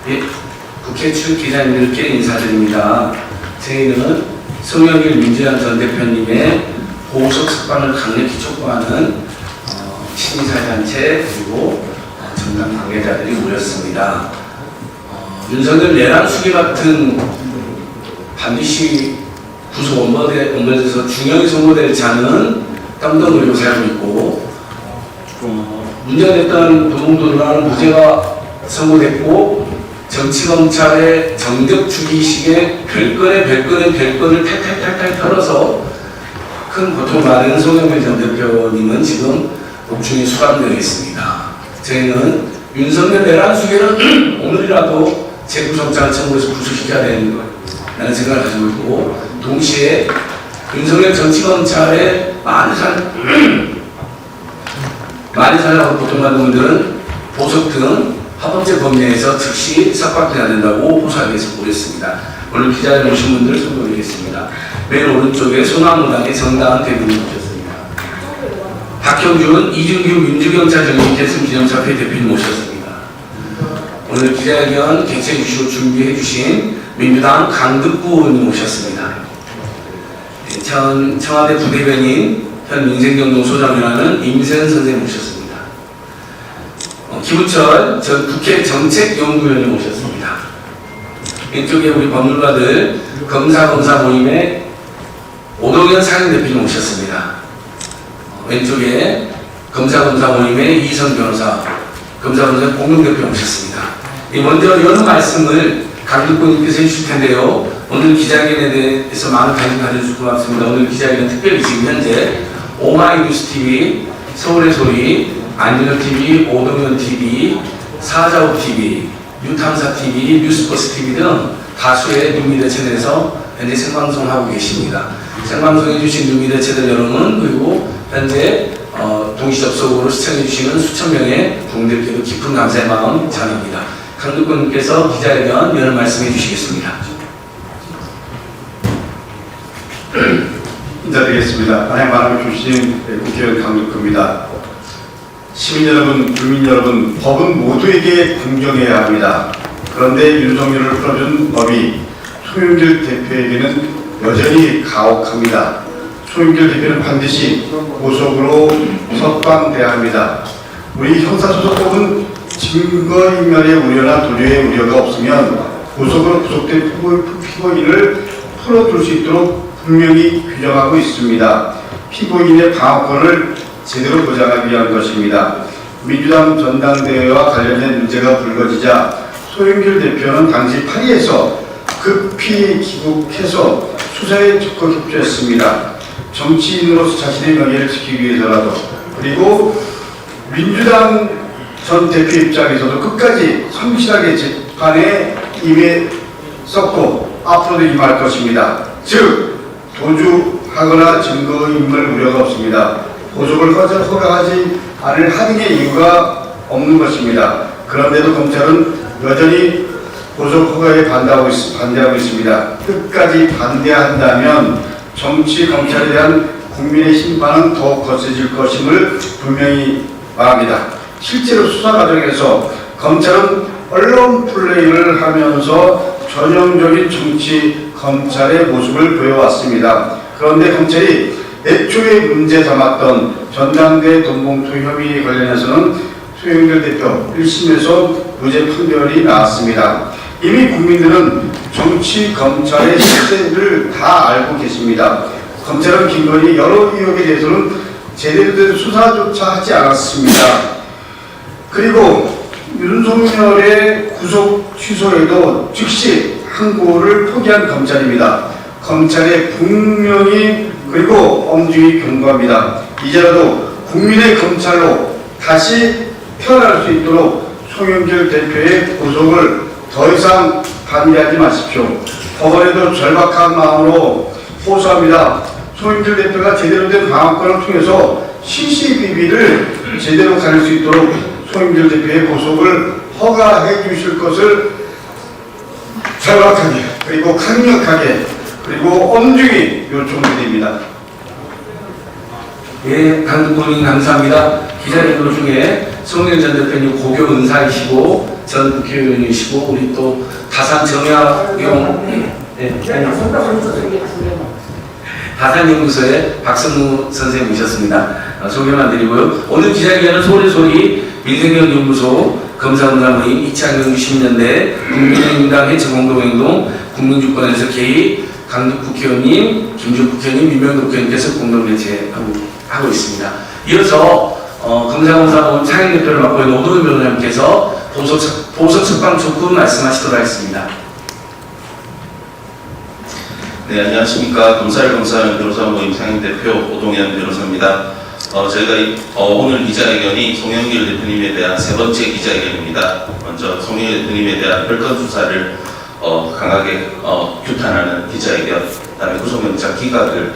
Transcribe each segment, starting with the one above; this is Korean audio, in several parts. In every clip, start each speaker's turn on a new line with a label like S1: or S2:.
S1: 예, 국회 출 기자님들께 인사드립니다. 저희는 송영길 민주당 전 대표님의 보석 석방을 강력히 촉구하는 시민사회단체 그리고 정당 관계자들이 모였습니다. 윤석열 내란 수계 같은 반드시 구속 원본에서 중형이 선고되지 않은 땀덩어리로 살고 있고 문제가 됐던 도둑들은 무죄가 선고됐고 정치검찰의 정적 주기식에 별건을 탈탈 털어서 큰 고통을 받은 송영길 전 대표님은 지금 옥중에 수감되어 있습니다. 저희는 윤석열 내란 수계는 오늘이라도 재구속장을 청구해서 구속시켜야 되는 거라는 생각을 가지고 있고, 동시에 윤석열 정치검찰의 많은 사람하고 고통받는 분들은 보석 등 합법적 범위에서 즉시 석방돼야 된다고 호소하기 위해서 모였습니다. 오늘 기자를 오신 분들 소개드리겠습니다. 맨 오른쪽에 소나무당의 정당한 대표님 모셨습니다. 박형준, 이준규 민주경찰정의개선 기념사회 대표님 모셨습니다. 오늘 기자회견 개최 주시고 준비해 주신 민주당 강득구 의원님 모셨습니다. 전 청와대 부대변인, 현 민생경동 소장이라는 임세현 선생님 모셨습니다. 김우철 전 국회 정책연구위원님 모셨습니다. 왼쪽에 우리 법률가들 검사 모임의 오동현 상임대표님 모셨습니다. 왼쪽에 검사 모임의 이선 변호사, 검사 공동대표 모셨습니다. 먼저 여러 말씀을 강득구님께서 해주실 텐데요. 오늘 기자회견에 대해서 많은 관심 가져주셔서 고맙습니다. 오늘 기자회견 특별히 지금 현재 오마이뉴스TV, 서울의 소리, 안진호TV, 오동현TV, 사자우TV, 뉴탐사TV, 뉴스버스TV 등 다수의 뉴미디어 채널에서 현재 생방송하고 계십니다. 생방송해주신 뉴미디어 채널 여러분, 그리고 현재 동시 접속으로 시청해주시는 수천 명의 국민들께도 깊은 감사의 마음 전합니다. 강득구님께서 기자회견 여러 말씀해 주시겠습니다.
S2: 인사드리겠습니다. 안양 만남을 주신 국회의원 강득구입니다. 시민 여러분, 국민 여러분, 법은 모두에게 공정해야 합니다. 그런데 윤석열을 풀어준 법이 송영길 대표에게는 여전히 가혹합니다. 송영길 대표는 반드시 보석으로 석방돼야 합니다. 우리 형사소송법은 증거인멸의 우려나 도주의 우려가 없으면 보석으로 구속된 피고인을 풀어줄 수 있도록 분명히 규정하고 있습니다. 피고인의 방어권을 제대로 보장하기 위한 것입니다. 민주당 전당대회와 관련된 문제가 불거지자 송영길 대표는 당시 파리에서 급히 귀국해서 수사에 적극 협조했습니다. 정치인으로서 자신의 명예를 지키기 위해서라도, 그리고 민주당 전 대표 입장에서도 끝까지 성실하게 재판에 임했었고 앞으로도 임할 것입니다. 즉 도주하거나 증거인멸 우려가 없습니다. 보석을 허가하지 않을 한인의 이유가 없는 것입니다. 그런데도 검찰은 여전히 보석 허가에 반대하고 있습니다. 끝까지 반대한다면 정치 검찰에 대한 국민의 심판은 더욱 거세질 것임을 분명히 말합니다. 실제로 수사 과정에서 검찰은 언론 플레이를 하면서 전형적인 정치 검찰의 모습을 보여왔습니다. 그런데 검찰이 애초에 문제 삼았던 전당대 돈봉투 혐의 관련해서는 송영길 대표 1심에서 무죄 판결이 나왔습니다. 이미 국민들은 정치 검찰의 실체를 다 알고 계십니다. 검찰은 김건희 여러 의혹에 대해서는 제대로 된 수사조차 하지 않았습니다. 그리고 윤석열의 구속 취소에도 즉시 항고를 포기한 검찰입니다. 검찰의 분명히 그리고 엄중히 경고합니다. 이제라도 국민의 검찰로 다시 태어날 수 있도록 송영길 대표의 구속을 더 이상 반대하지 마십시오. 법원에도 절박한 마음으로 호소합니다. 송영길 대표가 제대로 된 방어권을 통해서 CCBB를 제대로 가릴 수 있도록 송영길 대표의 구속을 허가해 주실 것을 절박하게 그리고 강력하게 그리고 엄중히 요청드립니다.
S1: 예, 강득구님 감사합니다. 기자회견 중에 송영길 전 대표님 고교 은사이시고 전 국회의원이시고 우리 또 다산 정약용 다산연구소의 박성무 선생님 모셨습니다. 소개만 드리고요. 오늘 기자회견은 소리소리 민생연구소 검사검사 모임 2060년대 국민의힘당 해체공동행동 국민주권에서 개입 강득 국회의원님, 김준 국회의원님, 민명도 국회의원님께서 공동 개최하고 있습니다. 이어서 검사검사 모임 상임대표를 맡고 있는 오도현 변호사님께서 보석 석방 촉구 말씀하시도록 하겠습니다.
S3: 네, 안녕하십니까. 검사를 검사하는 변호사 모임 상임대표 오동현 변호사입니다. 저희가 오늘 기자회견이 송영길 대표님에 대한 세 번째 기자회견입니다. 먼저 송영길 대표님에 대한 별건 수사를 강하게 규탄하는 기자회견, 그다음에 구속영장 기각을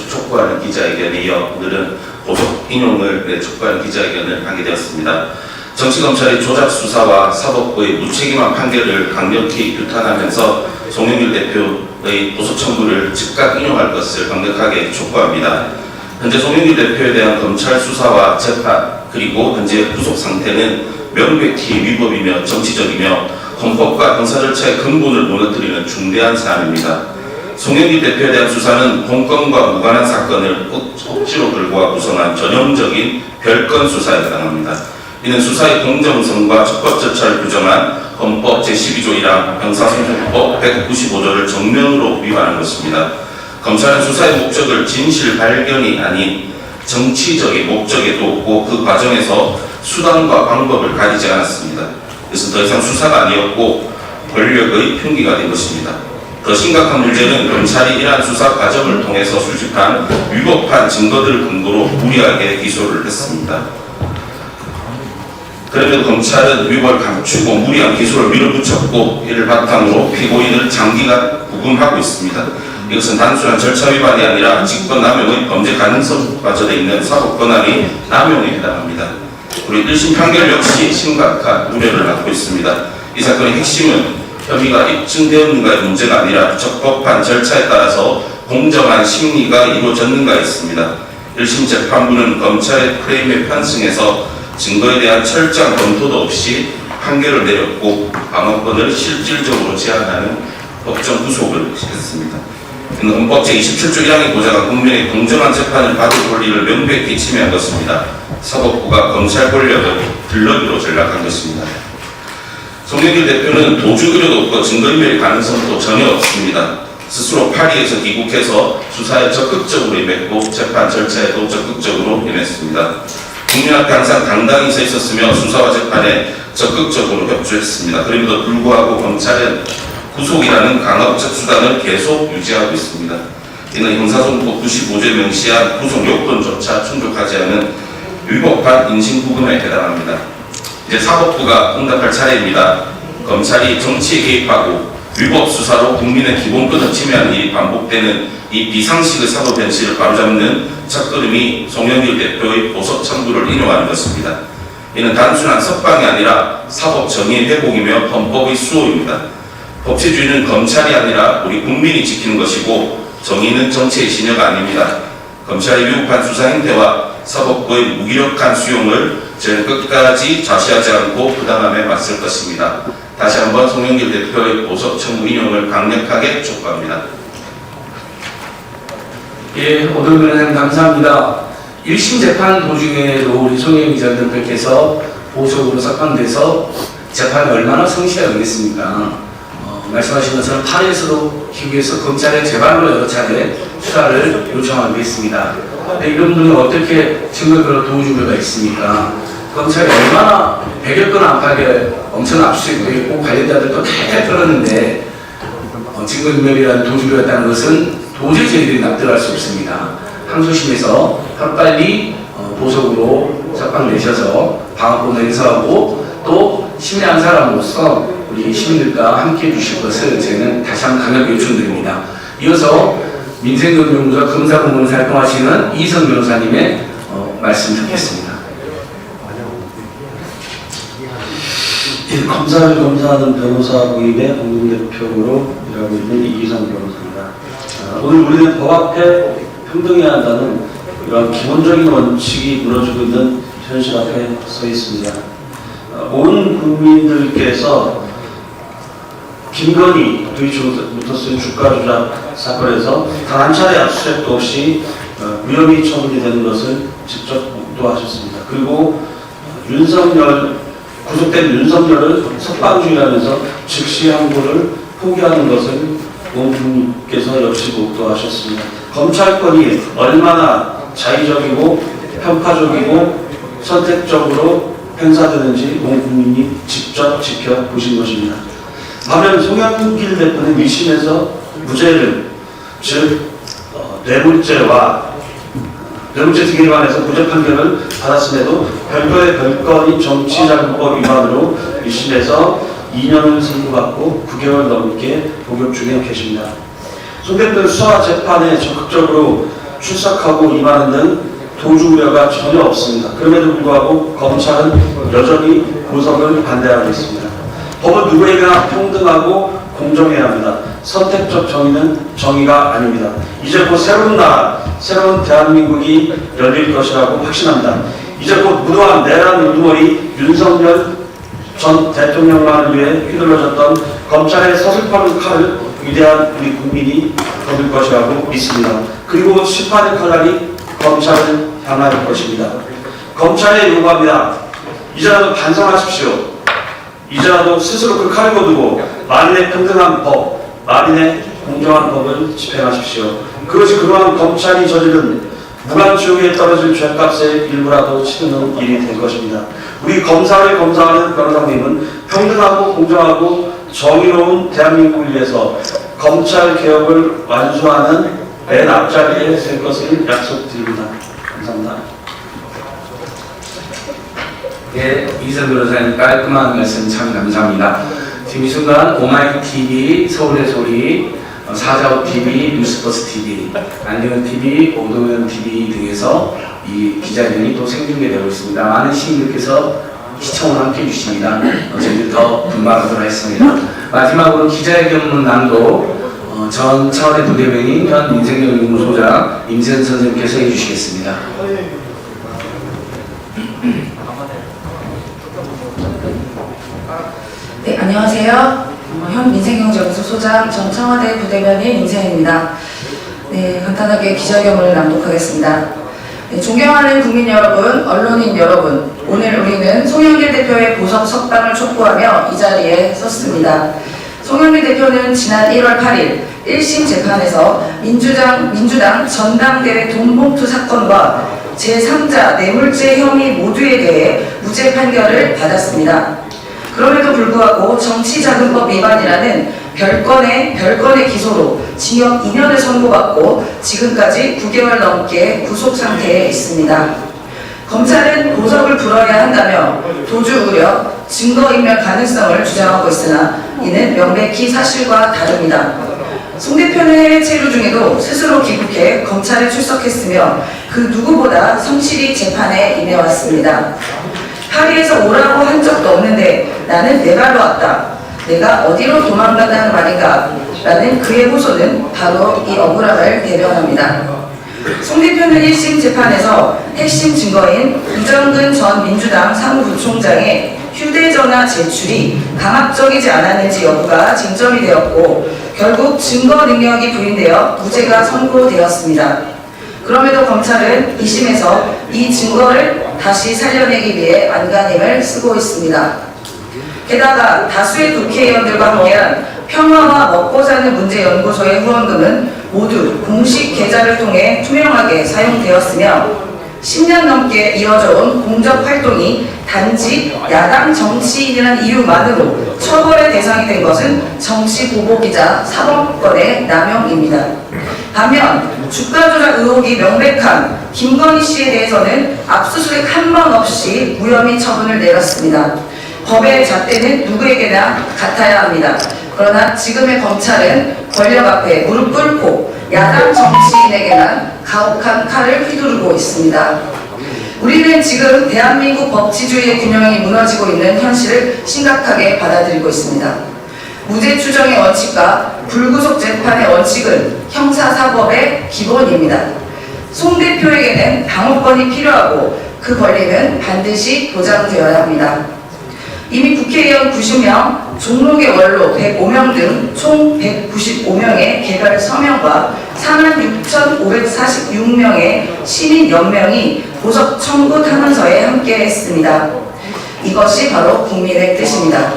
S3: 촉구하는 기자회견에 이어 오늘은 보석 인용을 촉구하는 기자회견을 하게 되었습니다. 정치검찰의 조작수사와 사법부의 무책임한 판결을 강력히 규탄하면서 송영길 대표의 보석 청구를 즉각 인용할 것을 강력하게 촉구합니다. 현재 송영길 대표에 대한 검찰 수사와 재판 그리고 현재 구속 상태는 명백히 위법이며 정치적이며 헌법과 형사 절차의 근본을 무너뜨리는 중대한 사안입니다. 송영길 대표에 대한 수사는 공권과 무관한 사건을 억지로 끌고 와 구성한 전형적인 별건 수사에 해당합니다. 이는 수사의 공정성과 적법 절차를 규정한 헌법 제12조 1항 형사소송법 195조를 정면으로 위반한 것입니다. 검찰은 수사의 목적을 진실 발견이 아닌 정치적인 목적에 두었고 그 과정에서 수단과 방법을 가리지 않았습니다. 그래서 더 이상 수사가 아니었고 권력의 흉기가 된 것입니다. 더 심각한 문제는 검찰이 이러한 수사 과정을 통해서 수집한 위법한 증거들을 근거로 무리하게 기소를 했습니다. 그럼에도 검찰은 위법을 감추고 무리한 기소를 밀어붙였고 이를 바탕으로 피고인을 장기간 구금하고 있습니다. 이것은 단순한 절차 위반이 아니라 직권남용의 범죄 가능성이 빠져져 있는 사법권한의 남용에 해당합니다. 우리 1심 판결 역시 심각한 우려를 낳고 있습니다. 이 사건의 핵심은 혐의가 입증되었는가의 문제가 아니라 적법한 절차에 따라서 공정한 심리가 이루어졌는가에 있습니다. 1심 재판부는 검찰의 프레임에 편승해서 증거에 대한 철저한 검토도 없이 판결을 내렸고 방어권을 실질적으로 제한하는 법정 구속을 했습니다. 헌법 제27조 1항이 보장한 국민의 공정한 재판을 받을 권리를 명백히 침해한 것입니다. 사법부가 검찰 권력을 들러리로 전락한 것입니다. 송영길 대표는 도주 의료도 없고 증거인멸의 가능성도 전혀 없습니다. 스스로 파리에서 귀국해서 수사에 적극적으로 임했고 재판 절차에도 적극적으로 임했습니다. 국민 앞에 항상 당당히 서 있었으며 수사와 재판에 적극적으로 협조했습니다. 그럼에도 불구하고 검찰은 구속이라는 강압적 수단을 계속 유지하고 있습니다. 이는 형사소송법 95조에 명시한 구속 요건조차 충족하지 않은 위법한 인신구금에 해당합니다. 이제 사법부가 응답할 차례입니다. 검찰이 정치에 개입하고 위법 수사로 국민의 기본권을 침해하는 일이 반복되는 이 비상식의 사법 현실을 바로잡는 첫걸음이 송영길 대표의 보석 청구를 인용하는 것입니다. 이는 단순한 석방이 아니라 사법 정의의 회복이며 헌법의 수호입니다. 법치주의는 검찰이 아니라 우리 국민이 지키는 것이고 정의는 정치의 신여가 아닙니다. 검찰의 위법한 수사 행태와 사법부의 무기력한 수용을 저희는 끝까지 좌시하지 않고 부당함에 맞설 것입니다. 다시 한번 송영길 대표의 보석 청구 인용을 강력하게 촉구합니다.
S1: 예, 오늘 변호사님 감사합니다. 1심 재판 도중에도 우리 송영길 전 대표께서 보석으로 석방돼서 재판이 얼마나 성실하겠습니까? 말씀하신 것처럼 파리에서도 기구에서 검찰의 재발로 여러 차례 수사를 요청하고 있습니다. 이런 분은 어떻게 증거별로 도우주가 있습니까? 검찰이 얼마나 100여 건 안팎에 엄청난 압수수색도 있고 관련자들도 다 끌었는데 증거인멸이라는 도주가 있다는 것은 도저히 저희들이 납득할 수 없습니다. 항소심에서 하루빨리 보석으로 석방내셔서 방어권을 행사하고 또 심리한 사람으로서 우리 시민들과 함께 해주실 것을 저희는 다시 한번 강력히 요청드립니다. 이어서 민생경영부가 검사공무원을 활동하시는 이성 변호사님의 말씀 듣겠습니다.
S4: 예, 검사를 검사하는 변호사 모임의 공동대표로 일하고 있는 이기성 변호사입니다. 오늘 우리는 법 앞에 평등해야 한다는 이런 기본적인 원칙이 무너지고 있는 현실 앞에 서 있습니다. 온 국민들께서 김건희 도이치모터스의 주가 조작 사건에서 단 한 차례 압수수색도 없이 무혐의 처분이 되는 것을 직접 목도하셨습니다. 그리고 구속된 윤석열을 석방주의하면서 즉시 항고를 포기하는 것을 온 국민께서 역시 목도하셨습니다. 검찰권이 얼마나 자의적이고 편파적이고 선택적으로 행사되는지 온 국민이 직접 지켜보신 것입니다. 반면 송영길 대표는 1심에서 무죄를, 즉 뇌물죄 등에 관해서 무죄 판결을 받았음에도 별거의 별건인 정치자금법 위반으로 1심에서 2년을 선고받고 9개월 넘게 복역 중에 계십니다. 송 대표는 수사 재판에 적극적으로 출석하고 임하는 등 도주 우려가 전혀 없습니다. 그럼에도 불구하고 검찰은 여전히 구속을 반대하고 있습니다. 법은 누구에게나 평등하고 공정해야 합니다. 선택적 정의는 정의가 아닙니다. 이제 곧 새로운 나라, 새로운 대한민국이 열릴 것이라고 확신합니다. 이제 곧 무도한 내란 우두머리 윤석열 전 대통령만을 위해 휘둘러졌던 검찰의 서슬퍼른 칼을 위대한 우리 국민이 거둘 것이라고 믿습니다. 그리고 심판의 칼날이 검찰을 향할 것입니다. 검찰에 요구합니다. 이제라도 반성하십시오. 이제라도 스스로 그 칼을 거두고 만인의 평등한 법, 만인의 공정한 법을 집행하십시오. 그것이 그동안 검찰이 저지른 무간지옥에 떨어질 죄값의 일부라도 치르는 일이 될 것입니다. 우리 검사를 검사하는 변호사님은 평등하고 공정하고 정의로운 대한민국을 위해서 검찰 개혁을 완수하는 맨 앞자리에 설 것을 약속드립니다. 감사합니다.
S1: 예, 이선 변호사님 깔끔한 말씀 참 감사합니다. 지금 이 순간 오마이TV, 서울의 소리, 사자오TV, 뉴스버스TV, 안경TV, 오동현TV 등에서 이 기자회견이 또 생중계되고 있습니다. 많은 시민들께서 시청을 함께 해주십니다. 저희들 더 분발하도록 하겠습니다. 마지막으로 기자회견문 낭독 전 차원의 부대변인 현 민생경연구소장 임세현 선생님께서 해주시겠습니다.
S5: 네, 안녕하세요. 현 민생경제연구소 소장 전 청와대 부대변인 임세현입니다. 네, 간단하게 기자회견문을 낭독하겠습니다. 네, 존경하는 국민 여러분, 언론인 여러분, 오늘 우리는 송영길 대표의 보석 석방을 촉구하며 이 자리에 섰습니다. 송영길 대표는 지난 1월 8일 1심 재판에서 민주당 전당대회 돈봉투 사건과 제3자 뇌물죄 혐의 모두에 대해 무죄 판결을 받았습니다. 그럼에도 불구하고 정치자금법 위반이라는 별건의 기소로 징역 2년을 선고받고 지금까지 9개월 넘게 구속 상태에 있습니다. 검찰은 보석을 불어야 한다며 도주 우려, 증거인멸 가능성을 주장하고 있으나 이는 명백히 사실과 다릅니다. 송 대표는 해외 체류 중에도 스스로 귀국해 검찰에 출석했으며 그 누구보다 성실히 재판에 임해왔습니다. 파리에서 오라고 한 적도 없는데 나는 내 발로 왔다. 내가 어디로 도망간다는 말인가? 라는 그의 호소는 바로 이 억울함을 대변합니다. 송 대표는 1심 재판에서 핵심 증거인 이정근 전 민주당 사무부총장의 휴대전화 제출이 강압적이지 않았는지 여부가 쟁점이 되었고 결국 증거 능력이 부인되어 무죄가 선고되었습니다. 그럼에도 검찰은 2심에서 이 증거를 다시 살려내기 위해 안간힘을 쓰고 있습니다. 게다가 다수의 국회의원들과 함께한 평화와 먹고 사는 문제 연구소의 후원금은 모두 공식 계좌를 통해 투명하게 사용되었으며 10년 넘게 이어져 온 공적 활동이 단지 야당 정치인이라는 이유만으로 처벌의 대상이 된 것은 정치보복이자 사법권의 남용입니다. 반면 주가 조작 의혹이 명백한 김건희 씨에 대해서는 압수수색 한 번 없이 무혐의 처분을 내렸습니다. 법의 잣대는 누구에게나 같아야 합니다. 그러나 지금의 검찰은 권력 앞에 무릎 꿇고 야당 정치인에게만 가혹한 칼을 휘두르고 있습니다. 우리는 지금 대한민국 법치주의의 균형이 무너지고 있는 현실을 심각하게 받아들이고 있습니다. 무죄 추정의 원칙과 불구속 재판의 원칙은 형사사법의 기본입니다. 송 대표에게는 방어권이 필요하고 그 권리는 반드시 보장되어야 합니다. 이미 국회의원 90명, 종로계 원로 105명 등 총 195명의 개별 서명과 46,546명의 시민연명이 보석 청구 탄원서에 함께했습니다. 이것이 바로 국민의 뜻입니다.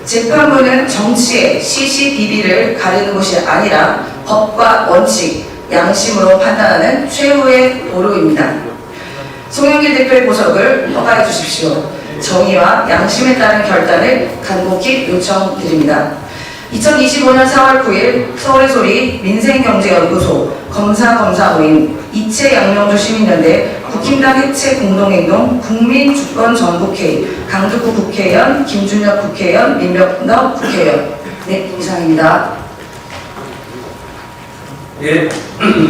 S5: 재판부는 정치의 시시비비를 가리는 것이 아니라 법과 원칙, 양심으로 판단하는 최후의 보루입니다. 송영길 대표의 보석을 허가해 주십시오. 정의와 양심에 따른 결단을 간곡히 요청드립니다. 2025년 4월 9일 서울의 소리 민생경제연구소 검사 모임 이채양명조 시민연대 국힘당 해체 공동행동 국민주권전국회의 강두구 국회의원 김준혁 국회의원 민병덕 국회의원. 네, 이상입니다.
S1: 예,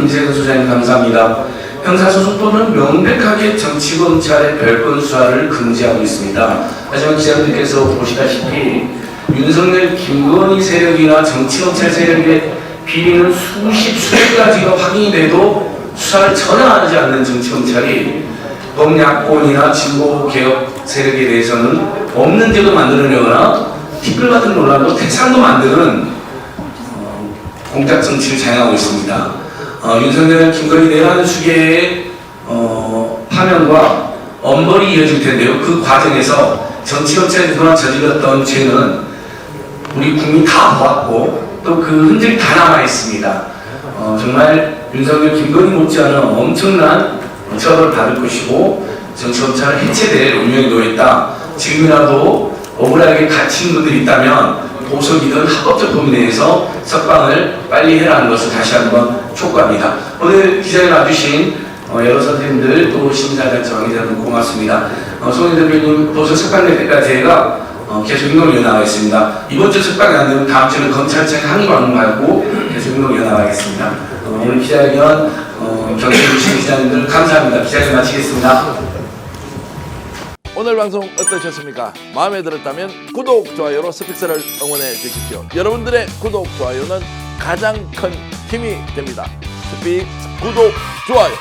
S1: 이재근 소장님 감사합니다. 형사소송법은 명백하게 정치검찰의 별건 수사를 금지하고 있습니다. 하지만 기자분들께서 보시다시피 윤석열, 김건희 세력이나 정치검찰 세력의 비리는 수백 가지가 확인이 돼도 수사를 전혀 하지 않는 정치검찰이 범야권이나 진보개혁 세력에 대해서는 없는 제도 만들어내거나 티끌 같은 논란도 태산도 만드는 공작 정치를 자행하고 있습니다. 윤석열, 김건희 내란 수계의 파면과 엄벌이 이어질 텐데요. 그 과정에서 정치검찰이 그동안 저질렀던 죄는 우리 국민 다 보았고 또 그 흔적이 다 남아 있습니다. 정말 윤석열, 김건희 못지않은 엄청난 처벌을 받을 것이고 정치검찰은 해체될 운명이 놓였다. 지금이라도 억울하게 갇힌 분들이 있다면 보석이든 합법적 범위 내에서 석방을 빨리 해라는 것을 다시 한번 촉구합니다. 오늘 기자회 와주신 여러 선생님들 또 심사자 정의자분 고맙습니다. 송영 대표님 보석 석방될 때까지 제가 계속 행동을 이어나가고 있습니다. 이번 주 석방이 안 되면 다음 주는 검찰청 항의방문하고 계속 행동을 이어나가겠습니다. 오늘 기자회견 경청해주신 기자님들 감사합니다. 기자회견 마치겠습니다.
S6: 오늘 방송 어떠셨습니까? 마음에 들었다면 구독, 좋아요로 스픽스를 응원해 주십시오. 여러분들의 구독, 좋아요는 가장 큰 힘이 됩니다. 스픽스 구독, 좋아요.